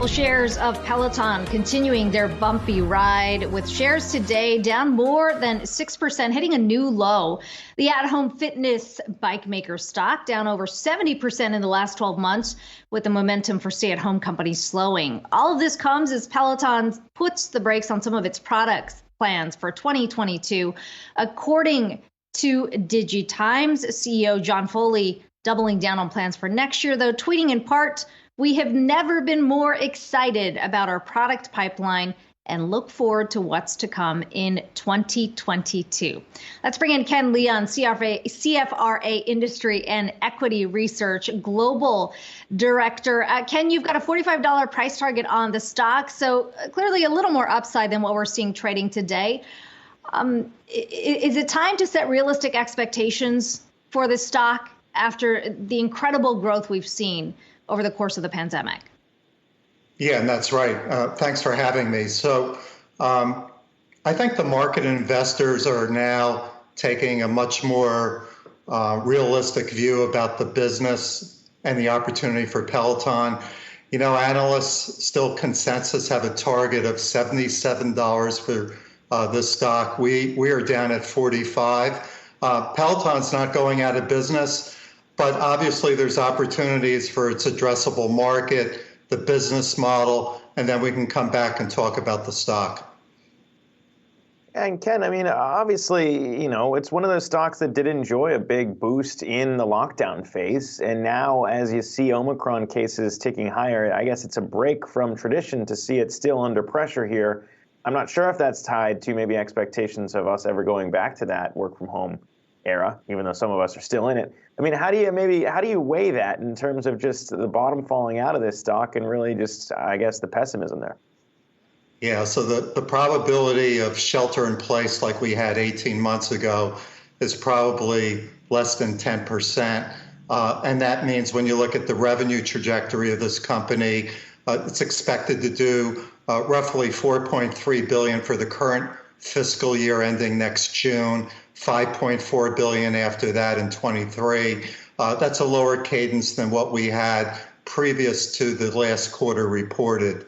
Well, shares of Peloton continuing their bumpy ride, with shares today down more than 6%, hitting a new low. The at-home fitness bike maker stock down over 70% in the last 12 months, with the momentum for stay-at-home companies slowing. All of this comes as Peloton puts the brakes on some of its product plans for 2022. According to DigiTimes, CEO John Foley doubling down on plans for next year, though tweeting in part, "We have never been more excited about our product pipeline and look forward to what's to come in 2022. Let's bring in Ken Leon, CFRA Industry and Equity Research Global Director. Ken, you've got a $45 price target on the stock, so clearly a little more upside than what we're seeing trading today. Is it time to set realistic expectations for this stock after the incredible growth we've seen over the course of the pandemic? Yeah, and that's right. Thanks for having me. So I think the market investors are now taking a much more realistic view about the business and the opportunity for Peloton. You know, analysts still consensus have a target of $77 for this stock. We are down at 45. Peloton's not going out of business, but obviously there's opportunities for its addressable market, the business model, and then we can come back and talk about the stock. And Ken, I mean, obviously, you know, it's one of those stocks that did enjoy a big boost in the lockdown phase. And now as you see Omicron cases ticking higher, I guess it's a break from tradition to see it still under pressure here. I'm not sure if that's tied to maybe expectations of us ever going back to that work from home era, even though some of us are still in it. I mean, how do you weigh that in terms of just the bottom falling out of this stock and really just, I guess, the pessimism there? Yeah, so the probability of shelter in place like we had 18 months ago is probably less than 10%. And that means when you look at the revenue trajectory of this company, it's expected to do roughly $4.3 billion for the current fiscal year ending next June, $5.4 billion after that in 23. That's a lower cadence than what we had previous to the last quarter reported.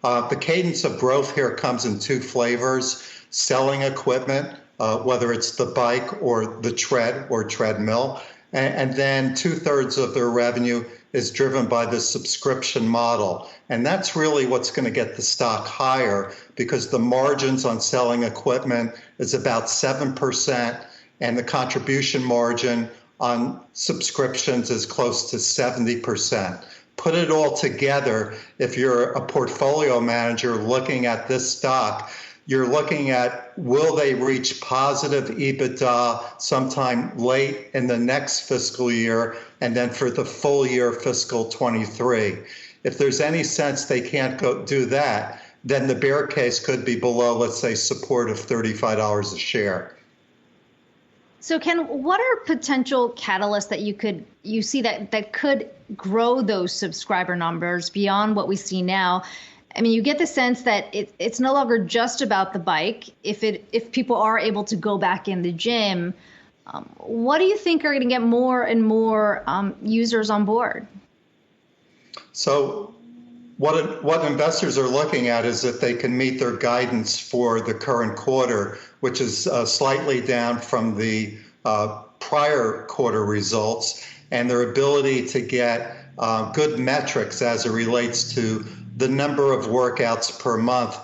The cadence of growth here comes in two flavors: selling equipment, whether it's the bike or the tread or treadmill, and then 2/3 of their revenue is driven by the subscription model. And that's really what's going to get the stock higher, because the margins on selling equipment is about 7%, and the contribution margin on subscriptions is close to 70%. Put it all together, if you're a portfolio manager looking at this stock, you're looking at, will they reach positive EBITDA sometime late in the next fiscal year, and then for the full year fiscal 23. If there's any sense they can't go do that, then the bear case could be below, let's say, support of $35 a share. So Ken, what are potential catalysts that you see that could grow those subscriber numbers beyond what we see now? I mean, you get the sense that it's no longer just about the bike. If people are able to go back in the gym, what do you think are going to get more and more users on board? So what investors are looking at is that they can meet their guidance for the current quarter, which is slightly down from the prior quarter results, and their ability to get good metrics as it relates to the number of workouts per month,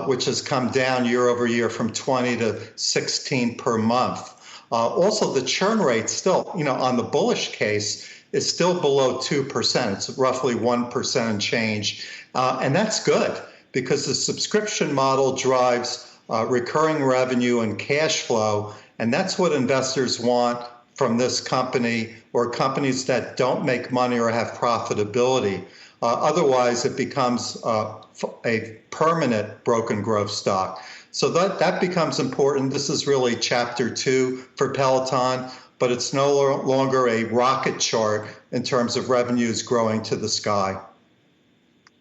which has come down year over year from 20 to 16 per month. Also, the churn rate still, on the bullish case, is still below 2%. It's roughly 1% and change. And that's good, because the subscription model drives recurring revenue and cash flow. And that's what investors want from this company, or companies that don't make money or have profitability. Otherwise, it becomes a permanent broken growth stock. So that becomes important. This is really chapter 2 for Peloton, but it's no longer a rocket chart in terms of revenues growing to the sky.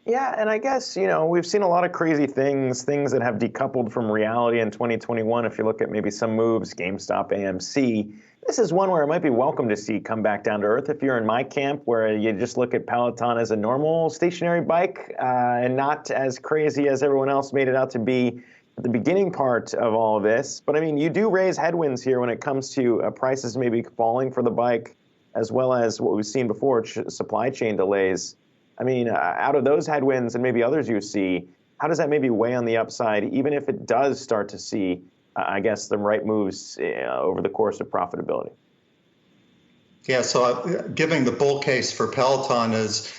Yeah, and I guess, we've seen a lot of crazy things that have decoupled from reality in 2021. If you look at maybe some moves, GameStop, AMC, this is one where it might be welcome to see come back down to earth. If you're in my camp, where you just look at Peloton as a normal stationary bike and not as crazy as everyone else made it out to be at the beginning part of all of this. But I mean, you do raise headwinds here when it comes to prices maybe falling for the bike, as well as what we've seen before, supply chain delays. I mean, out of those headwinds and maybe others you see, how does that maybe weigh on the upside, even if it does start to see, I guess, the right moves over the course of profitability? Yeah, so giving the bull case for Peloton is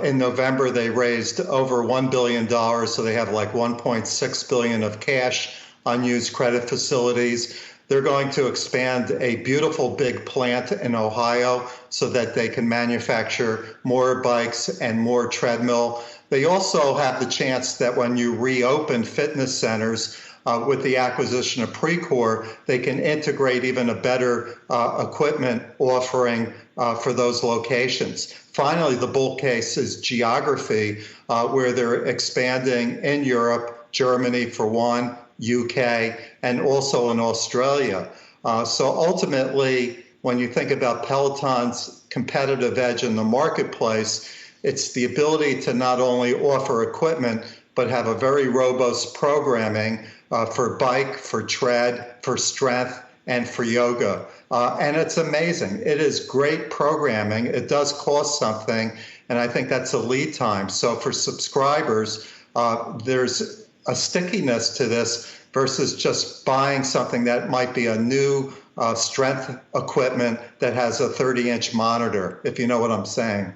in November they raised over $1 billion, so they have like $1.6 billion of cash, unused credit facilities. They're going to expand a beautiful big plant in Ohio so that they can manufacture more bikes and more treadmill. They also have the chance that when you reopen fitness centers with the acquisition of Precor, they can integrate even a better equipment offering for those locations. Finally, the bull case is geography, where they're expanding in Europe, Germany for one, UK, and also in Australia. So ultimately, when you think about Peloton's competitive edge in the marketplace, it's the ability to not only offer equipment, but have a very robust programming for bike, for tread, for strength, and for yoga. And it's amazing. It is great programming. It does cost something, and I think that's a lead time. So for subscribers, there's a stickiness to this versus just buying something that might be a new strength equipment that has a 30-inch monitor, if you know what I'm saying.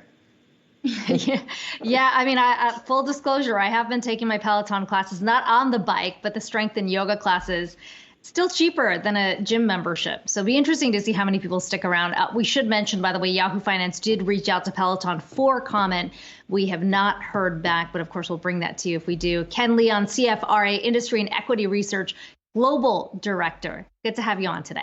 Yeah. I mean, full disclosure, I have been taking my Peloton classes, not on the bike, but the strength and yoga classes. Still cheaper than a gym membership. So it'll be interesting to see how many people stick around. We should mention, by the way, Yahoo Finance did reach out to Peloton for comment. We have not heard back, but of course, we'll bring that to you if we do. Ken Leon, CFRA Industry and Equity Research Global Director. Good to have you on today.